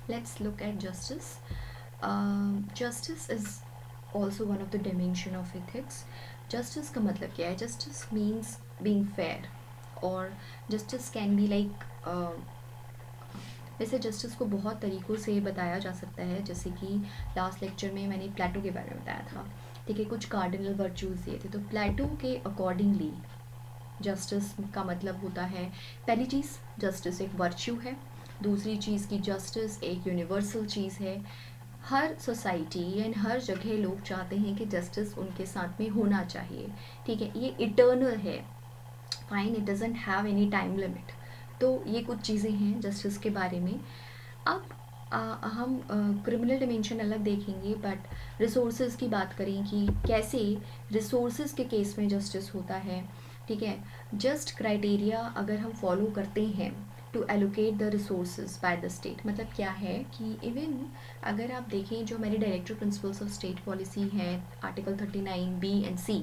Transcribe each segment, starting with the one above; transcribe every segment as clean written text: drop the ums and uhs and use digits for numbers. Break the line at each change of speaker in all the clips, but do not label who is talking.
let's look at justice. Justice is also one of the dimension of ethics. Justice का मतलब क्या है? Justice means being fair, और justice can be like वैसे justice को बहुत तरीक़ों से बताया जा सकता है, जैसे कि लास्ट लेक्चर में मैंने प्लेटो के बारे में बताया था, ठीक है, कुछ कार्डिनल वर्चूज़ दिए थे। तो प्लेटो के अकॉर्डिंगली जस्टिस का मतलब होता है, पहली चीज़ जस्टिस एक वर्च्यू है, दूसरी चीज़ की जस्टिस एक यूनिवर्सल चीज़ है। हर सोसाइटी एंड हर जगह लोग चाहते हैं कि जस्टिस उनके साथ में होना चाहिए, ठीक है, ये इटर्नल है, fine, it doesn't have any time limit. तो ये कुछ चीज़ें हैं जस्टिस के बारे में। अब हम क्रिमिनल डिमेंशन अलग देखेंगे, बट रिसोर्सेज की बात करें कि कैसे रिसोर्सेज के केस में जस्टिस होता है, ठीक है। जस्ट क्राइटेरिया अगर हम फॉलो करते हैं to allocate the resources by the state, मतलब क्या है कि इवन अगर आप देखें जो मेरी director principles of state policy है, आर्टिकल 39B and C,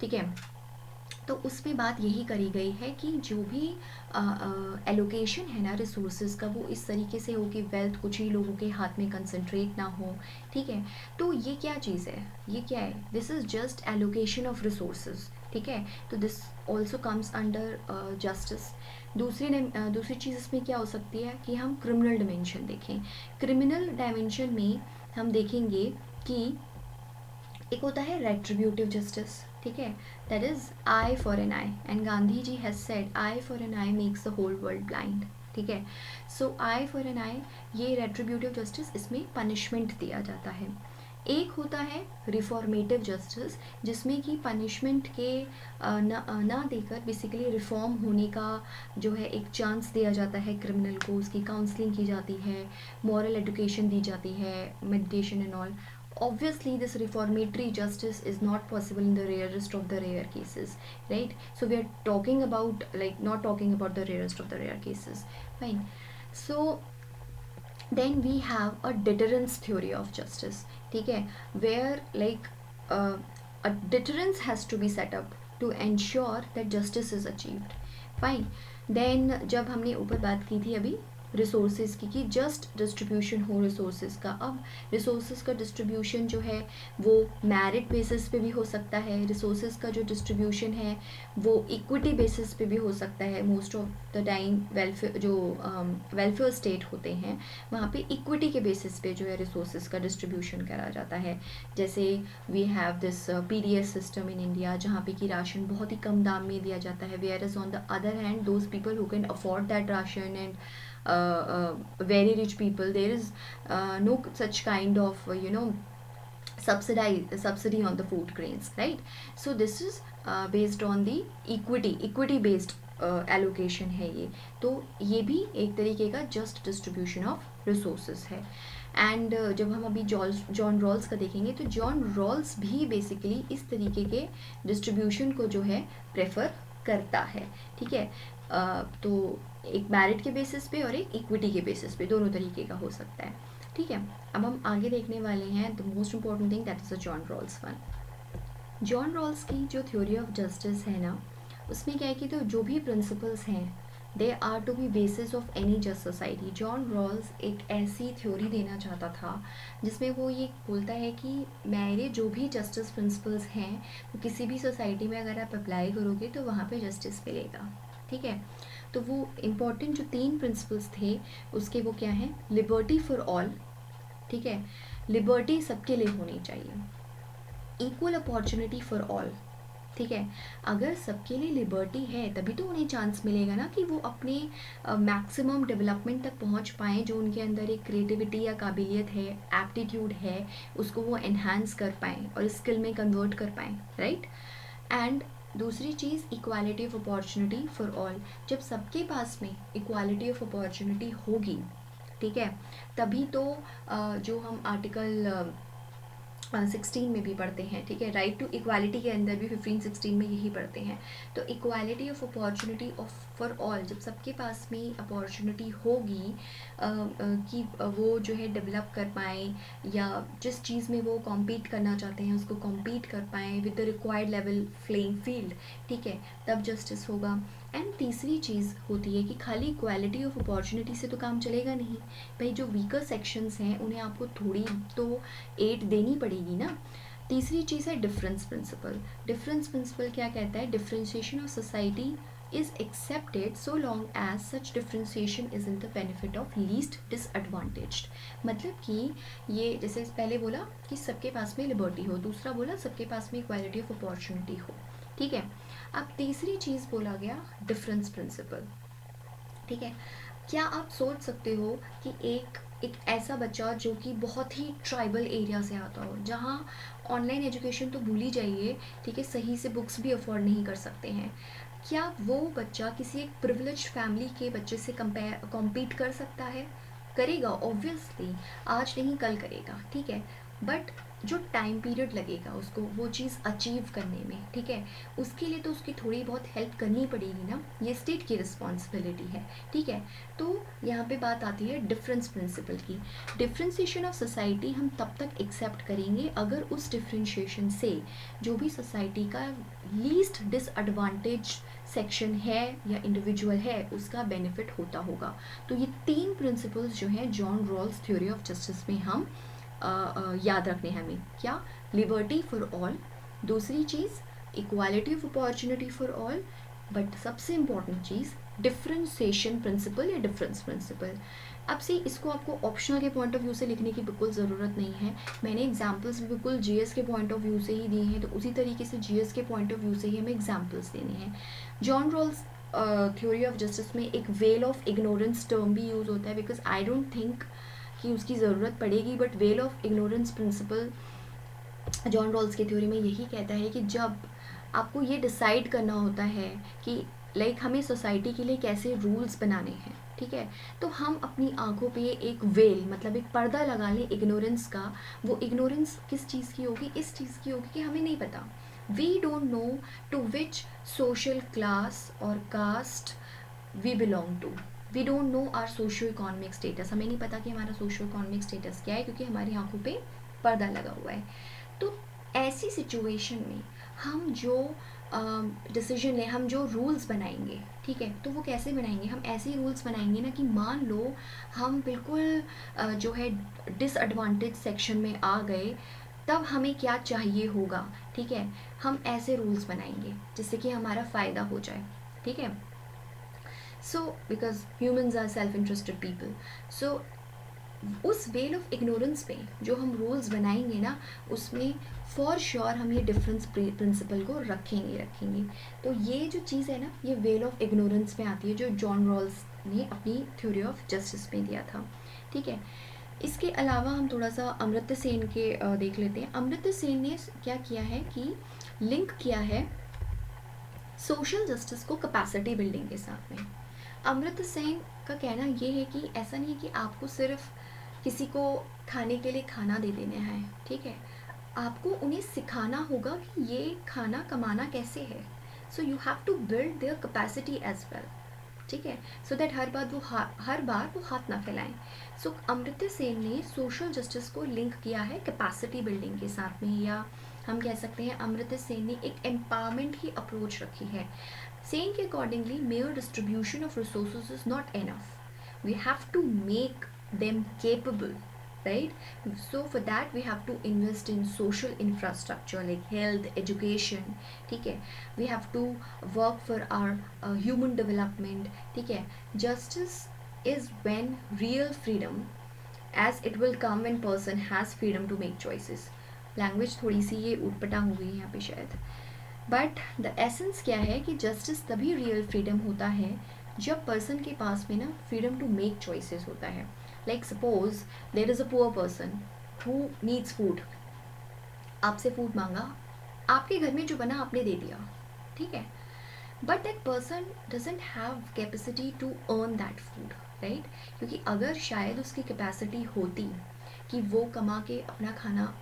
ठीक है, तो उसमें बात यही करी गई है कि जो भी एलोकेशन है ना रिसोर्सेज का, वो इस तरीके से हो कि वेल्थ कुछ ही लोगों के हाथ में कंसंट्रेट ना हो, ठीक है। तो ये क्या चीज़ है, ये क्या है? This is just allocation of resources, ठीक है। तो this also comes under justice. दूसरी चीज़ इसमें क्या हो सकती है कि हम क्रिमिनल डिमेंशन देखें। क्रिमिनल डायमेंशन में हम देखेंगे कि एक होता है रेट्रीब्यूटिव जस्टिस, ठीक है, that is eye for an eye, and Gandhi ji has said eye for an eye makes the whole world blind, ठीक है। सो आई फॉर एन आई, ये रेट्रीब्यूटिव जस्टिस, इसमें पनिशमेंट दिया जाता है। एक होता है रिफॉर्मेटिव जस्टिस, जिसमें कि पनिशमेंट के ना देकर बेसिकली रिफॉर्म होने का जो है एक चांस दिया जाता है क्रिमिनल को, उसकी काउंसलिंग की जाती है, मॉरल एजुकेशन दी जाती है, meditation and all. Obviously this reformatory justice is not possible in the rarest of the rare cases, right? So we are talking about, like, not talking about the rarest of the rare cases, fine. So then we have a deterrence theory of justice, ठीक है, where like uh, a deterrence has to be set up to ensure that justice is achieved, fine. then जब हमने ऊपर बात की थी अभी resources की कि जस्ट डिस्ट्रीब्यूशन हो रिसोर्सेज का, अब रिसोर्सेज का डिस्ट्रीब्यूशन जो है वो मेरिट बेसिस पे भी हो सकता है, रिसोर्सेज का जो डिस्ट्रीब्यूशन है वो इक्विटी बेसिस पे भी हो सकता है। Most of the time welfare जो वेलफेयर स्टेट होते हैं वहाँ पे इक्विटी के बेसिस पे जो है रिसोर्सेज का डिस्ट्रीब्यूशन करा जाता है। जैसे we have this PDS system in India, जहाँ पे कि राशन बहुत ही कम दाम में दिया जाता है, where is on the other hand those people who can afford that ration and very rich people, there is no such kind of subsidy on the food grains, right? So this is based on the equity based allocation है ये। तो ये भी एक तरीके का just distribution of resources है। And जब हम अभी जॉन रॉल्स का देखेंगे तो जॉन रॉल्स भी बेसिकली इस तरीके के डिस्ट्रीब्यूशन को जो है प्रेफर करता है, ठीक है। तो एक मेरिट के बेसिस पे और एक इक्विटी के बेसिस पे, दोनों तरीके का हो सकता है, ठीक है। अब हम आगे देखने वाले हैं the most important thing, that is the John Rawls one. John Rawls की जो थ्योरी ऑफ जस्टिस है ना, उसमें क्या है कि तो जो भी प्रिंसिपल्स हैं they are to be basis of any just society. John Rawls एक ऐसी थ्योरी देना चाहता था जिसमें वो ये बोलता है कि मेरे जो भी जस्टिस प्रिंसिपल्स हैं वो किसी भी सोसाइटी में अगर आप अप्लाई करोगे तो वहाँ पे जस्टिस मिलेगा, ठीक है। तो वो इम्पॉर्टेंट जो 3 प्रिंसिपल्स थे उसके वो क्या हैं? लिबर्टी फॉर ऑल, ठीक है, लिबर्टी सबके लिए होनी चाहिए, इक्वल अपॉर्चुनिटी फॉर ऑल, ठीक है। अगर सबके लिए लिबर्टी है तभी तो उन्हें चांस मिलेगा ना कि वो अपने मैक्सिमम डेवलपमेंट तक पहुंच पाएँ, जो उनके अंदर एक क्रिएटिविटी या काबिलियत है, एप्टीट्यूड है, उसको वो एनहांस कर पाएँ और स्किल में कन्वर्ट कर पाएँ, राइट। एंड दूसरी चीज़ equality of opportunity for all. जब सबके पास में इक्वालिटी ऑफ अपॉर्चुनिटी होगी, ठीक है, तभी तो जो हम आर्टिकल 16 में भी पढ़ते हैं, ठीक है, राइट टू इक्वालिटी के अंदर भी 15-16 में यही पढ़ते हैं। तो equality of opportunity of for all, जब सबके पास में अपॉर्चुनिटी होगी कि वो जो है डेवलप कर पाएँ या जिस चीज़ में वो कॉम्पीट करना चाहते हैं उसको कॉम्पीट कर पाएँ with the required level playing field, ठीक है, तब जस्टिस होगा। एंड तीसरी चीज़ होती है कि खाली क्वालिटी ऑफ अपॉर्चुनिटी से तो काम चलेगा नहीं भाई, जो वीकर सेक्शंस हैं उन्हें आपको थोड़ी तो एड देनी पड़ेगी ना। तीसरी चीज़ है डिफरेंस प्रिंसिपल। डिफरेंस प्रिंसिपल क्या कहता है, differentiation of society is accepted so long as such differentiation is in the benefit of least disadvantaged। मतलब कि ये जैसे पहले बोला कि सबके पास में लिबर्टी हो, दूसरा बोला सबके पास में इक्वालिटी ऑफ अपॉर्चुनिटी हो, ठीक है। अब तीसरी चीज़ बोला गया डिफरेंस प्रिंसिपल, ठीक है। क्या आप सोच सकते हो कि एक ऐसा बच्चा जो कि बहुत ही ट्राइबल एरिया से आता हो, जहाँ ऑनलाइन एजुकेशन तो भूल ही जाइए, ठीक है, सही से बुक्स भी अफोर्ड नहीं कर सकते हैं, क्या वो बच्चा किसी एक प्रिविलेज फैमिली के बच्चे से कॉम्पीट कर सकता है? करेगा ऑब्वियसली, आज नहीं कल करेगा, ठीक है। बट जो टाइम पीरियड लगेगा उसको वो चीज़ अचीव करने में, ठीक है, उसके लिए तो उसकी थोड़ी बहुत हेल्प करनी पड़ेगी ना, ये स्टेट की रिस्पॉन्सिबिलिटी है, ठीक है। तो यहाँ पे बात आती है डिफरेंस प्रिंसिपल की। डिफ्रेंसिएशन ऑफ सोसाइटी हम तब तक एक्सेप्ट करेंगे अगर उस डिफ्रेंशिएशन से जो भी सोसाइटी का लीस्ट डिसएडवांटेज सेक्शन है या इंडिविजुअल है उसका बेनिफिट होता होगा। तो ये तीन प्रिंसिपल्स जो हैं John Rawls theory of justice में हम याद रखने हैं हमें। क्या? लिबर्टी फॉर ऑल, दूसरी चीज़ equality of opportunity for all, but सबसे इम्पॉर्टेंट चीज़ डिफ्रेंसिएशन प्रिंसिपल या डिफरेंस प्रिंसिपल। अब से इसको आपको ऑप्शनल के पॉइंट ऑफ व्यू से लिखने की बिल्कुल ज़रूरत नहीं है, मैंने एग्जाम्पल्स भी बिल्कुल जीएस के पॉइंट ऑफ व्यू से ही दिए हैं, तो उसी तरीके से जीएस के पॉइंट ऑफ व्यू से ही हमें एग्जाम्पल्स देने हैं। John Rawls theory of justice में एक वेल ऑफ इग्नोरेंस टर्म भी यूज़ होता है, बिकॉज आई डोंट थिंक कि उसकी ज़रूरत पड़ेगी, but veil of ignorance principle John Rawls की थ्योरी में यही कहता है कि जब आपको ये डिसाइड करना होता है कि लाइक हमें सोसाइटी के लिए कैसे रूल्स बनाने हैं, ठीक है, तो हम अपनी आंखों पे एक वेल मतलब एक पर्दा लगा लें इग्नोरेंस का। वो इग्नोरेंस किस चीज़ की होगी? इस चीज़ की होगी कि हमें नहीं पता, we don't know to which social class और caste we belong to, we don't know our socio economic status, हमें नहीं पता कि हमारा सोशो इकोनॉमिक स्टेटस क्या है, क्योंकि हमारी आंखों पे पर्दा लगा हुआ है। तो ऐसी सिचुएशन में हम जो डिसीजन लें, हम जो रूल्स बनाएंगे, ठीक है, तो वो कैसे बनाएंगे? हम ऐसे रूल्स बनाएंगे ना कि मान लो हम बिल्कुल जो है डिसएडवांटेज सेक्शन में आ गए, तब हमें क्या चाहिए होगा, ठीक है, हम ऐसे रूल्स बनाएंगे जिससे कि हमारा फ़ायदा हो जाए, ठीक है। So because humans are self interested people, so उस वेल ऑफ इग्नोरेंस पे जो हम रूल्स बनाएंगे ना, उसमें फॉर श्योर हम ये डिफरेंस प्रिंसिपल को रखेंगे। तो ये जो चीज़ है ना, ये वेल ऑफ इग्नोरेंस में आती है, जो जॉन रॉल्स ने अपनी थ्योरी ऑफ जस्टिस में दिया था, ठीक है। इसके अलावा हम थोड़ा सा अमर्त्य सेन के देख लेते हैं। अमर्त्य सेन ने क्या किया है कि लिंक किया है सोशल जस्टिस को कैपेसिटी बिल्डिंग के साथ में। अमर्त्य सेन का कहना ये है कि ऐसा नहीं है कि आपको सिर्फ किसी को खाने के लिए खाना दे देना है, ठीक है, आपको उन्हें सिखाना होगा कि ये खाना कमाना कैसे है। So you have to build their capacity as well, ठीक है, सो दैट हर बार वो हाथ ना फैलाएं। सो अमर्त्य सेन ने सोशल जस्टिस को लिंक किया है कैपेसिटी बिल्डिंग के साथ में, या हम कह सकते हैं अमर्त्य सेन ने एक एम्पावरमेंट की अप्रोच रखी है। सेन के accordingly mere distribution of resources is not enough, we have to make them capable, right? So for that we have to invest in social infrastructure like health, education, ठीक है, we have to work for our human development, ठीक है। justice is when real freedom, as it will come when person has freedom to make choices। Language थोड़ी सी ये उटपटा हो गई है यहाँ पे शायद, बट द एसेंस क्या है कि जस्टिस तभी रियल फ्रीडम होता है जब पर्सन के पास में ना फ्रीडम टू मेक चॉइसेस होता है। Like suppose there is a poor person who needs food, आपसे फूड मांगा, आपके घर में जो बना आपने दे दिया, ठीक है, but that person doesn't have capacity to earn that food, right, क्योंकि अगर शायद उसकी कैपेसिटी होती कि वो कमा के अपना खाना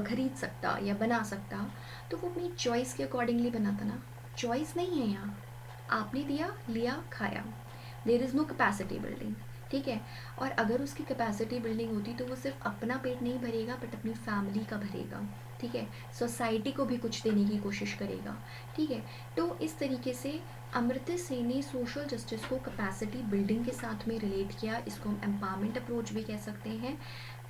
खरीद सकता या बना सकता, तो वो अपनी चॉइस के अकॉर्डिंगली बनाता ना। चॉइस नहीं है यहाँ, आपने दिया, लिया, खाया, there is no capacity building, ठीक है। और अगर उसकी कैपेसिटी बिल्डिंग होती तो वो सिर्फ अपना पेट नहीं भरेगा बट अपनी फैमिली का भरेगा, ठीक है, सोसाइटी को भी कुछ देने की कोशिश करेगा, ठीक है। तो इस तरीके से अमर्त्य सेन ने सोशल जस्टिस को कैपेसिटी बिल्डिंग के साथ में रिलेट किया, इसको हम एम्पावरमेंट अप्रोच भी कह सकते हैं।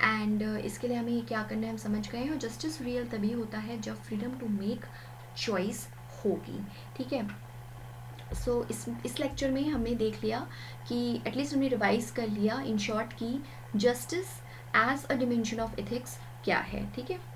एंड इसके लिए हमें क्या करना है हम समझ गए हैं। जस्टिस रियल तभी होता है जब फ्रीडम टू मेक चॉइस होगी, ठीक है। सो इस लेक्चर में हमने देख लिया कि एटलीस्ट हमने रिवाइज कर लिया इन शॉर्ट कि justice as a dimension of ethics क्या है, ठीक है।